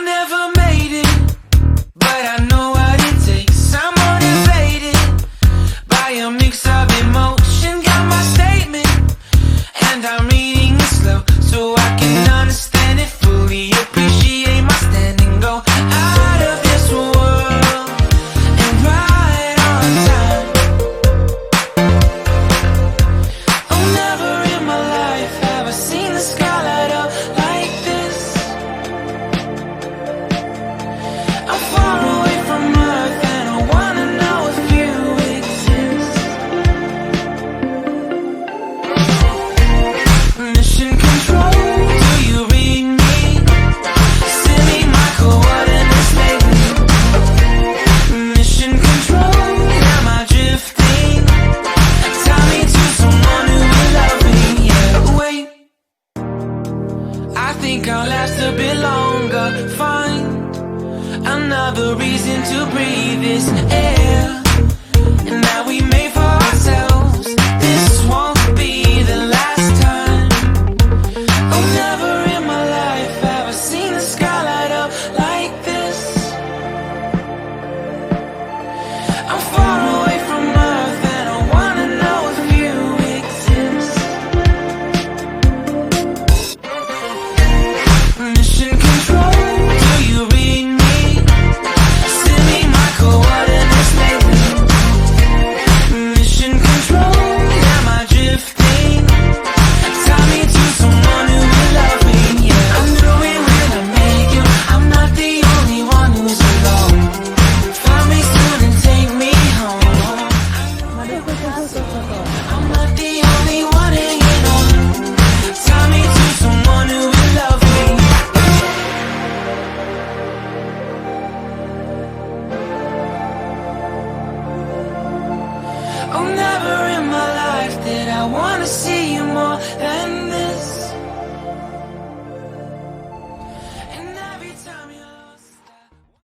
never made it, but I know what it takes. I'm motivated by a mix of emotion. Got my statement, and I'm reading it slow so I can understand it fully. Appreciate my standing, go out of this world and right on time. Oh, never in my life have I seen the sky light up like this. I'm far away from Earth and I wanna know if you exist. Mission control, do you read me? Send me my coordinates lately. Mission control, am I drifting? Tie me to someone who will love me. Yeah, wait, I think I'll last a bit longer. Find another reason to breathe this air, and that we made for ourselves. This won't be the last time. Oh, never in my life have I seen the sky light up like this. I'm far away from Earth and I wanna know if you exist. Mission control, do you read me? Send me my coordinates lately. Mission control, am I drifting? Tie me to someone who will love me. Yeah, I knew it when I met you. I'm not the only one who's alone. Find me soon and take me home. I'm not the only one hanging on. Tie me to someone who will love me. Oh, never in